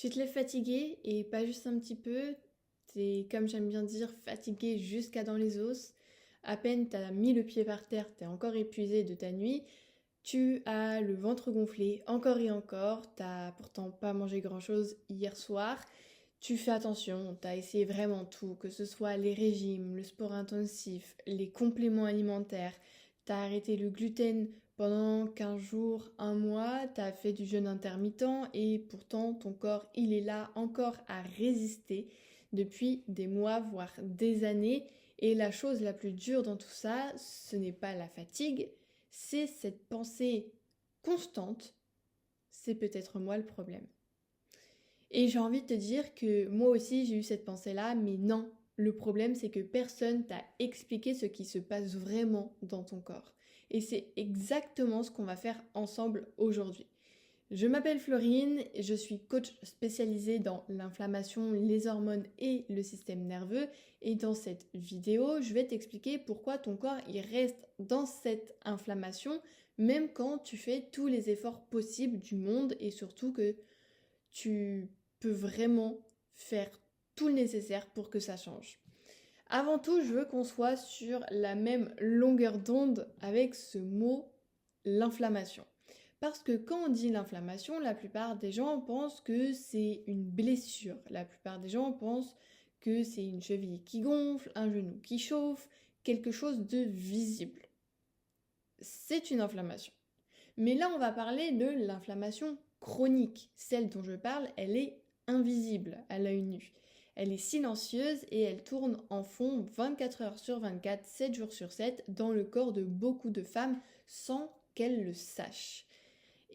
Tu te lèves fatigué et pas juste un petit peu, t'es, comme j'aime bien dire, fatigué jusqu'à dans les os. À peine t'as mis le pied par terre, t'es encore épuisé de ta nuit. Tu as le ventre gonflé encore et encore. T'as pourtant pas mangé grand-chose hier soir. Tu fais attention, t'as essayé vraiment tout, que ce soit les régimes, le sport intensif, les compléments alimentaires. T'as arrêté le gluten pendant 15 jours, un mois, t'as fait du jeûne intermittent et pourtant ton corps, il est là encore à résister depuis des mois, voire des années. Et la chose la plus dure dans tout ça, ce n'est pas la fatigue, c'est cette pensée constante, c'est peut-être moi le problème. Et j'ai envie de te dire que moi aussi j'ai eu cette pensée-là, mais non. Le problème, c'est que personne t'a expliqué ce qui se passe vraiment dans ton corps. Et c'est exactement ce qu'on va faire ensemble aujourd'hui. Je m'appelle Florine, je suis coach spécialisée dans l'inflammation, les hormones et le système nerveux. Et dans cette vidéo, je vais t'expliquer pourquoi ton corps il reste dans cette inflammation, même quand tu fais tous les efforts possibles du monde et surtout que tu peux vraiment faire tout le nécessaire pour que ça change. Avant tout, je veux qu'on soit sur la même longueur d'onde avec ce mot, l'inflammation. Parce que quand on dit l'inflammation, la plupart des gens pensent que c'est une blessure. La plupart des gens pensent que c'est une cheville qui gonfle, un genou qui chauffe, quelque chose de visible. C'est une inflammation. Mais là, on va parler de l'inflammation chronique. Celle dont je parle, elle est invisible à l'œil nu. Elle est silencieuse et elle tourne en fond 24 heures sur 24, 7 jours sur 7 dans le corps de beaucoup de femmes sans qu'elles le sachent.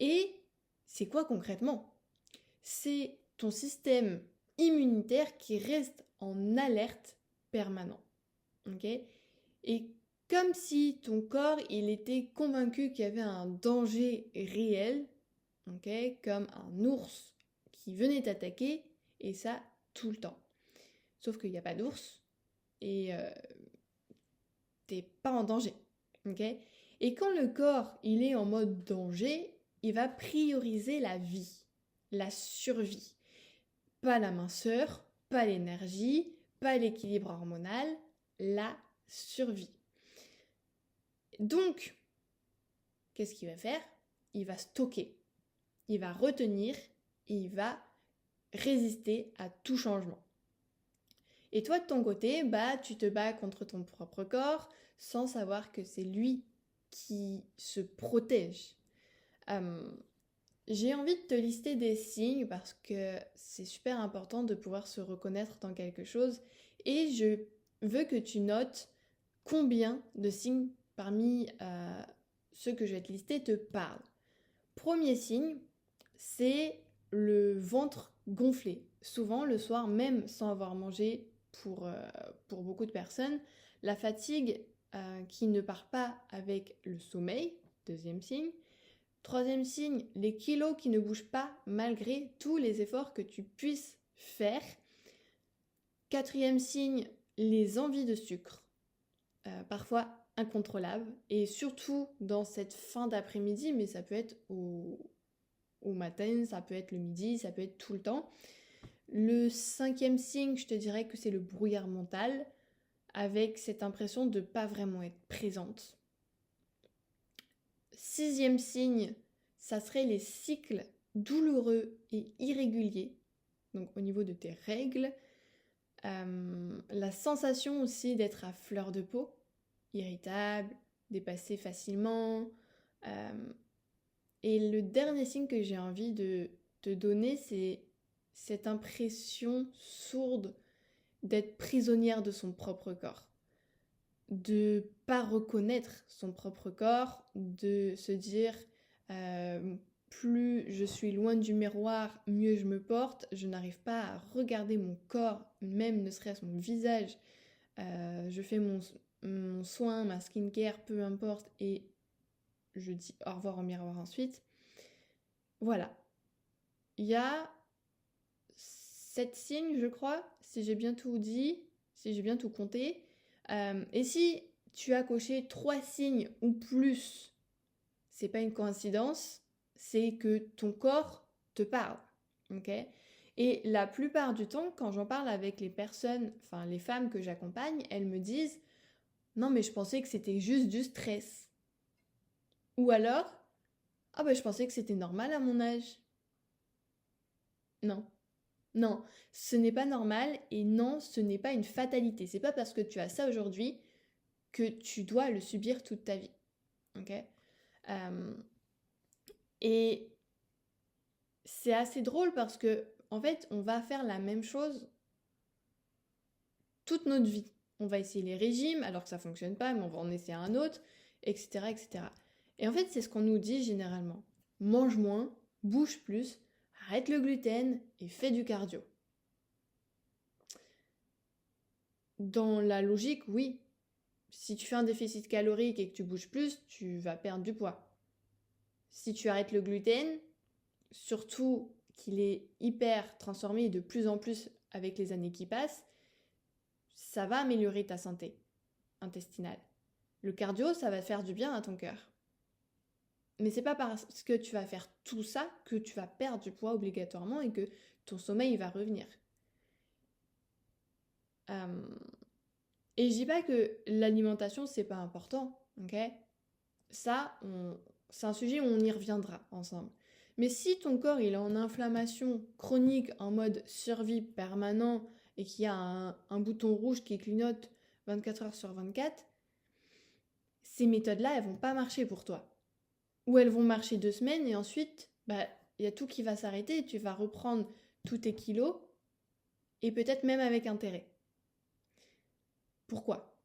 Et c'est quoi concrètement? C'est ton système immunitaire qui reste en alerte permanent. Okay, et comme si ton corps il était convaincu qu'il y avait un danger réel, okay, comme un ours qui venait t'attaquer, et ça tout le temps. Sauf qu'il n'y a pas d'ours et t'es pas en danger. Okay, et quand le corps il est en mode danger, il va prioriser la vie, la survie. Pas la minceur, pas l'énergie, pas l'équilibre hormonal, la survie. Donc, qu'est-ce qu'il va faire? Il va stocker, il va retenir et il va résister à tout changement. Et toi, de ton côté, tu te bats contre ton propre corps sans savoir que c'est lui qui se protège. J'ai envie de te lister des signes parce que c'est super important de pouvoir se reconnaître dans quelque chose et je veux que tu notes combien de signes parmi ceux que je vais te lister te parlent. Premier signe, c'est le ventre gonflé. Souvent le soir, même sans avoir mangé pour beaucoup de personnes, la fatigue qui ne part pas avec le sommeil, deuxième signe. Troisième signe, les kilos qui ne bougent pas malgré tous les efforts que tu puisses faire. Quatrième signe, les envies de sucre, parfois incontrôlables, et surtout dans cette fin d'après-midi, mais ça peut être au matin, ça peut être le midi, ça peut être tout le temps. Le cinquième signe, je te dirais que c'est le brouillard mental, avec cette impression de ne pas vraiment être présente. Sixième signe, ça serait les cycles douloureux et irréguliers, donc au niveau de tes règles. La sensation aussi d'être à fleur de peau, irritable, dépassé facilement. Et le dernier signe que j'ai envie de te donner, c'est cette impression sourde d'être prisonnière de son propre corps. De pas reconnaître son propre corps, de se dire plus je suis loin du miroir, mieux je me porte, je n'arrive pas à regarder mon corps, même ne serait-ce mon visage, je fais mon soin, ma skincare, peu importe, et je dis au revoir au miroir ensuite. Voilà, il y a 7 signes je crois, si j'ai bien tout dit, si j'ai bien tout compté. Et si tu as coché 3 signes ou plus, c'est pas une coïncidence, c'est que ton corps te parle. Okay, Et la plupart du temps, quand j'en parle avec les personnes, enfin les femmes que j'accompagne, elles me disent non mais je pensais que c'était juste du stress. Ou alors ah bah je pensais que c'était normal à mon âge. Non. Non, ce n'est pas normal et non, ce n'est pas une fatalité. C'est pas parce que tu as ça aujourd'hui que tu dois le subir toute ta vie. Ok. Euh, et c'est assez drôle parce que, en fait, on va faire la même chose toute notre vie. On va essayer les régimes alors que ça fonctionne pas, mais on va en essayer un autre, etc., etc. Et en fait, c'est ce qu'on nous dit généralement. Mange moins, bouge plus, arrête le gluten et fais du cardio. Dans la logique, oui. Si tu fais un déficit calorique et que tu bouges plus, tu vas perdre du poids. Si tu arrêtes le gluten, surtout qu'il est hyper transformé de plus en plus avec les années qui passent, ça va améliorer ta santé intestinale. Le cardio, ça va faire du bien à ton cœur. Mais c'est pas parce que tu vas faire tout ça que tu vas perdre du poids obligatoirement et que ton sommeil va revenir. Et je dis pas que l'alimentation c'est pas important, ok? Ça, c'est un sujet où on y reviendra ensemble. Mais si ton corps il est en inflammation chronique en mode survie permanent et qu'il y a un bouton rouge qui clignote 24 heures sur 24, ces méthodes-là, elles vont pas marcher pour toi. Ou elles vont marcher 2 semaines et ensuite, il y a tout qui va s'arrêter et tu vas reprendre tous tes kilos et peut-être même avec intérêt. Pourquoi ?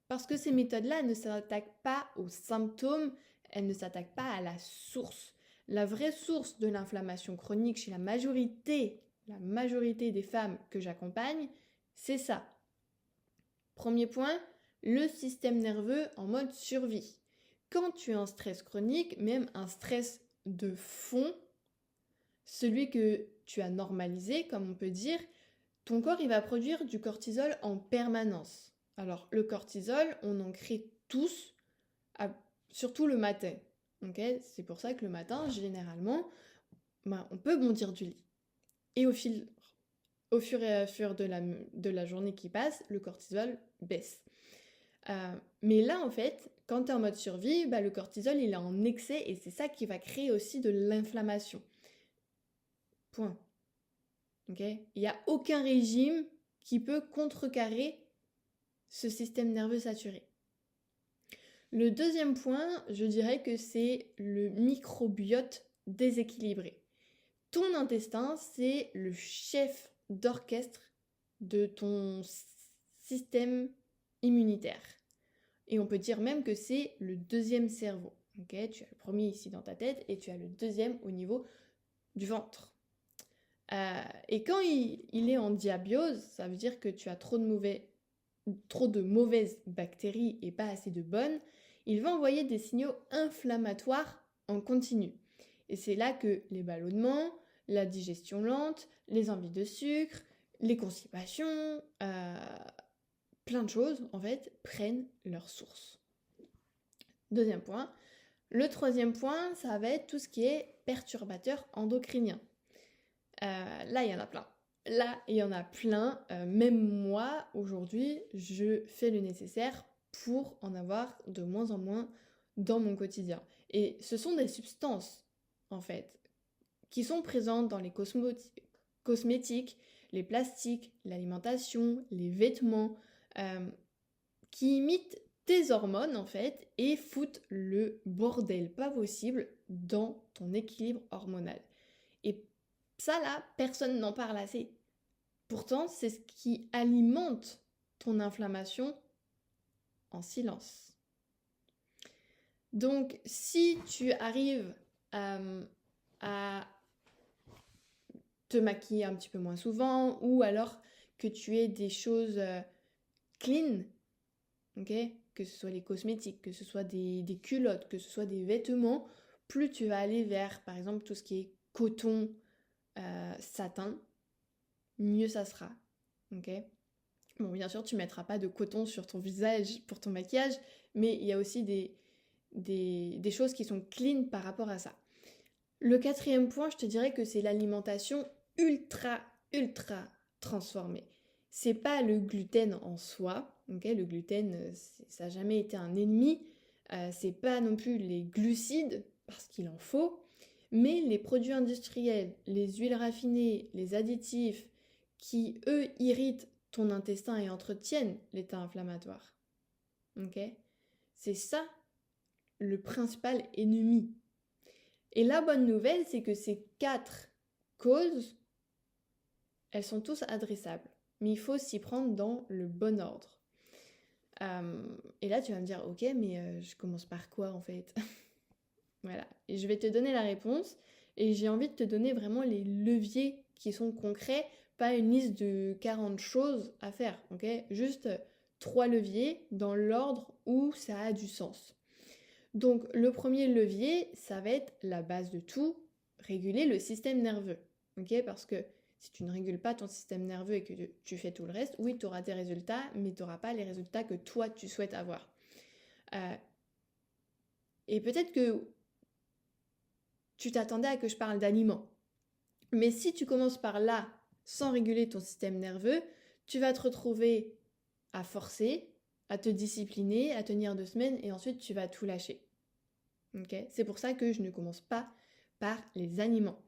Parce que ces méthodes-là, elles ne s'attaquent pas aux symptômes, elles ne s'attaquent pas à la source. La vraie source de l'inflammation chronique chez la majorité des femmes que j'accompagne, c'est ça. Premier point, le système nerveux en mode survie. Quand tu as un stress chronique, même un stress de fond, celui que tu as normalisé, comme on peut dire, ton corps il va produire du cortisol en permanence. Alors le cortisol, on en crée tous, surtout le matin. Okay, c'est pour ça que le matin, généralement, on peut bondir du lit. Et au fur et à mesure de la journée qui passe, le cortisol baisse. Mais là, en fait, quand tu es en mode survie, le cortisol, il est en excès et c'est ça qui va créer aussi de l'inflammation. Point. Okay, il n'y a aucun régime qui peut contrecarrer ce système nerveux saturé. Le deuxième point, je dirais que c'est le microbiote déséquilibré. Ton intestin, c'est le chef d'orchestre de ton système immunitaire. Et on peut dire même que c'est le deuxième cerveau. Okay, tu as le premier ici dans ta tête et tu as le deuxième au niveau du ventre. Et quand il est en diabiose, ça veut dire que tu as trop de mauvaises bactéries et pas assez de bonnes. Il va envoyer des signaux inflammatoires en continu. Et c'est là que les ballonnements, la digestion lente, les envies de sucre, les constipations, plein de choses, en fait, prennent leur source. Deuxième point. Le troisième point, ça va être tout ce qui est perturbateur endocrinien. Là, il y en a plein. Même moi, aujourd'hui, je fais le nécessaire pour en avoir de moins en moins dans mon quotidien. Et ce sont des substances, en fait, qui sont présentes dans les cosmétiques, les plastiques, l'alimentation, les vêtements, qui imitent tes hormones, en fait, et foutent le bordel pas possible dans ton équilibre hormonal. Et ça, là, personne n'en parle assez. Pourtant, c'est ce qui alimente ton inflammation en silence. Donc, si tu arrives à te maquiller un petit peu moins souvent ou alors que tu aies des choses clean, okay, que ce soit les cosmétiques, que ce soit des culottes, que ce soit des vêtements, plus tu vas aller vers, par exemple, tout ce qui est coton, satin, mieux ça sera. Okay. Bon, bien sûr, tu ne mettras pas de coton sur ton visage pour ton maquillage, mais il y a aussi des choses qui sont clean par rapport à ça. Le quatrième point, je te dirais que c'est l'alimentation ultra, ultra transformé. C'est pas le gluten en soi, ok? Le gluten, ça n'a jamais été un ennemi. C'est pas non plus les glucides, parce qu'il en faut, mais les produits industriels, les huiles raffinées, les additifs, qui, eux, irritent ton intestin et entretiennent l'état inflammatoire. Ok? C'est ça le principal ennemi. Et la bonne nouvelle, c'est que ces 4 causes, elles sont tous adressables. Mais il faut s'y prendre dans le bon ordre. Et là, tu vas me dire, ok, mais je commence par quoi en fait? Voilà. Et je vais te donner la réponse. Et j'ai envie de te donner vraiment les leviers qui sont concrets, pas une liste de 40 choses à faire, ok? Juste 3 leviers dans l'ordre où ça a du sens. Donc, le premier levier, ça va être la base de tout, réguler le système nerveux, ok? Parce que si tu ne régules pas ton système nerveux et que tu fais tout le reste, oui, tu auras des résultats, mais tu n'auras pas les résultats que toi, tu souhaites avoir. Et peut-être que tu t'attendais à que je parle d'aliments. Mais si tu commences par là, sans réguler ton système nerveux, tu vas te retrouver à forcer, à te discipliner, à tenir 2 semaines, et ensuite tu vas tout lâcher. Okay? C'est pour ça que je ne commence pas par les aliments.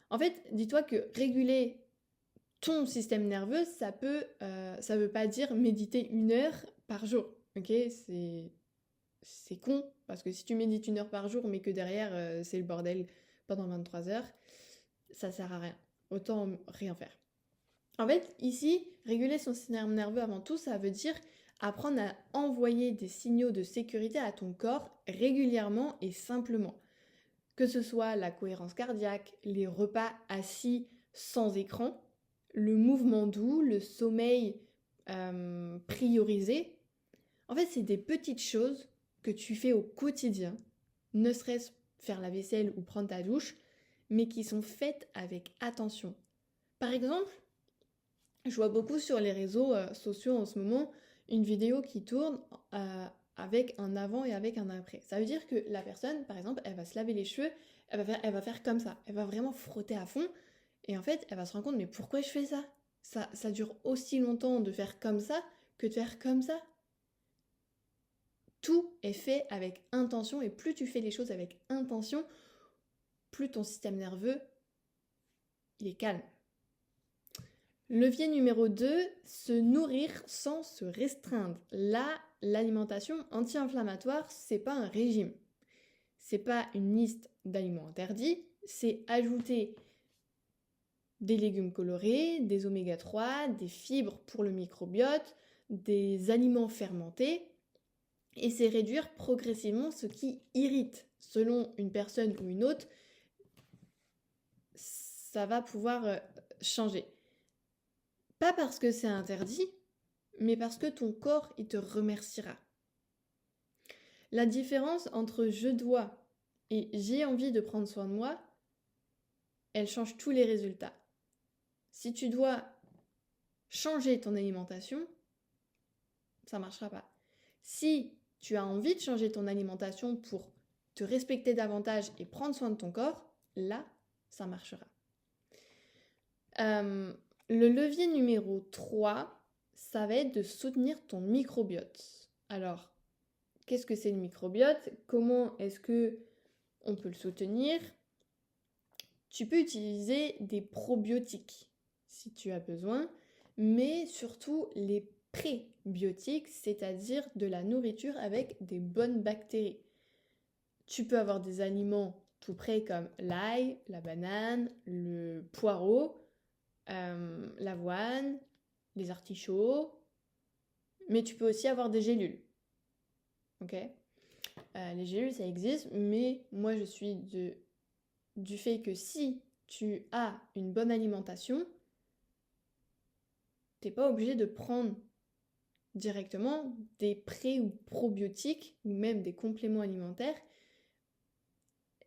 En fait, dis-toi que réguler ton système nerveux, ça veut pas dire méditer 1 heure par jour. Ok, c'est con, parce que si tu médites 1 heure par jour, mais que derrière c'est le bordel pendant 23 heures, ça sert à rien. Autant rien faire. En fait, ici, réguler son système nerveux avant tout, ça veut dire apprendre à envoyer des signaux de sécurité à ton corps régulièrement et simplement. Que ce soit la cohérence cardiaque, les repas assis sans écran, le mouvement doux, le sommeil priorisé. En fait, c'est des petites choses que tu fais au quotidien, ne serait-ce faire la vaisselle ou prendre ta douche, mais qui sont faites avec attention. Par exemple, je vois beaucoup sur les réseaux sociaux en ce moment une vidéo qui tourne avec un avant et avec un après. Ça veut dire que la personne, par exemple, elle va se laver les cheveux, elle va faire comme ça, elle va vraiment frotter à fond, et en fait, elle va se rendre compte, mais pourquoi je fais ça? Ça dure aussi longtemps de faire comme ça que de faire comme ça. Tout est fait avec intention, et plus tu fais les choses avec intention, plus ton système nerveux, il est calme. Levier numéro 2, se nourrir sans se restreindre. Là, l'alimentation anti-inflammatoire, c'est pas un régime. C'est pas une liste d'aliments interdits, c'est ajouter des légumes colorés, des oméga 3, des fibres pour le microbiote, des aliments fermentés, et c'est réduire progressivement ce qui irrite. Selon une personne ou une autre, ça va pouvoir changer. Pas parce que c'est interdit, mais parce que ton corps, il te remerciera. La différence entre je dois et j'ai envie de prendre soin de moi, elle change tous les résultats. Si tu dois changer ton alimentation, ça ne marchera pas. Si tu as envie de changer ton alimentation pour te respecter davantage et prendre soin de ton corps, là, ça marchera. Le levier numéro 3, ça va être de soutenir ton microbiote. Alors, qu'est-ce que c'est le microbiote? Comment est-ce que on peut le soutenir? Tu peux utiliser des probiotiques si tu as besoin, mais surtout les prébiotiques, c'est-à-dire de la nourriture avec des bonnes bactéries. Tu peux avoir des aliments tout prêts comme l'ail, la banane, le poireau, l'avoine, les artichauts, mais tu peux aussi avoir des gélules. Ok? Les gélules, ça existe, mais moi je suis du fait que si tu as une bonne alimentation, t'es pas obligé de prendre directement des pré- ou probiotiques ou même des compléments alimentaires.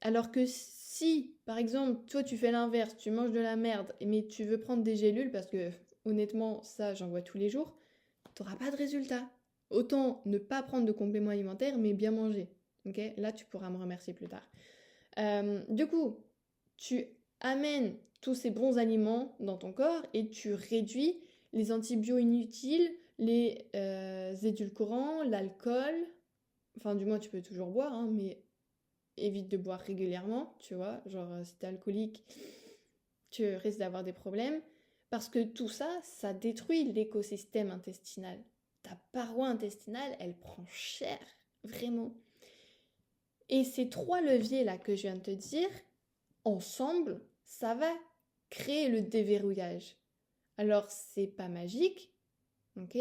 Alors que si, par exemple, toi tu fais l'inverse, tu manges de la merde, mais tu veux prendre des gélules, parce que honnêtement, ça j'en vois tous les jours, t'auras pas de résultat. Autant ne pas prendre de compléments alimentaires, mais bien manger. Okay? Là, tu pourras me remercier plus tard. Du coup, tu amènes tous ces bons aliments dans ton corps et tu réduis les antibiotiques inutiles, les édulcorants, l'alcool. Enfin, du moins, tu peux toujours boire, hein, mais évite de boire régulièrement, tu vois. Genre, si t'es alcoolique, tu risques d'avoir des problèmes. Parce que tout ça, ça détruit l'écosystème intestinal. Ta paroi intestinale, elle prend cher, vraiment. Et ces 3 leviers-là que je viens de te dire, ensemble, ça va créer le déverrouillage. Alors, c'est pas magique, ok?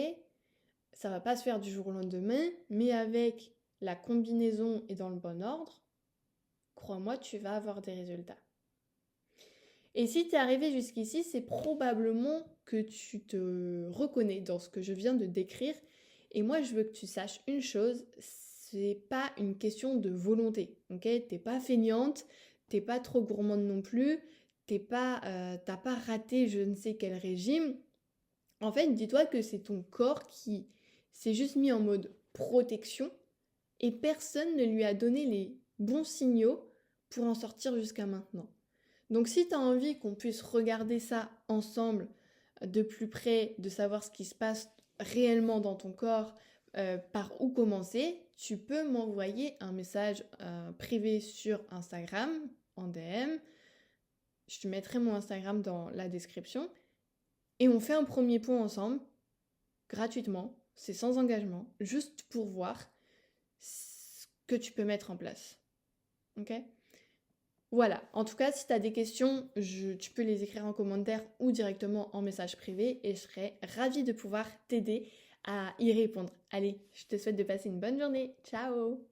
Ça va pas se faire du jour au lendemain, mais avec la combinaison et dans le bon ordre, crois-moi, tu vas avoir des résultats. Et si tu es arrivé jusqu'ici, c'est probablement que tu te reconnais dans ce que je viens de décrire. Et moi, je veux que tu saches une chose, c'est pas une question de volonté, ok? T'es pas feignante, t'es pas trop gourmande non plus, t'as pas raté je ne sais quel régime. En fait, dis-toi que c'est ton corps qui s'est juste mis en mode protection et personne ne lui a donné les bons signaux pour en sortir jusqu'à maintenant. Donc si tu as envie qu'on puisse regarder ça ensemble de plus près, de savoir ce qui se passe réellement dans ton corps, par où commencer, tu peux m'envoyer un message privé sur Instagram en DM. Je te mettrai mon Instagram dans la description. Et on fait un premier point ensemble, gratuitement, c'est sans engagement, juste pour voir ce que tu peux mettre en place. Ok ? Voilà, en tout cas, si tu as des questions, tu peux les écrire en commentaire ou directement en message privé et je serai ravie de pouvoir t'aider à y répondre. Allez, je te souhaite de passer une bonne journée. Ciao!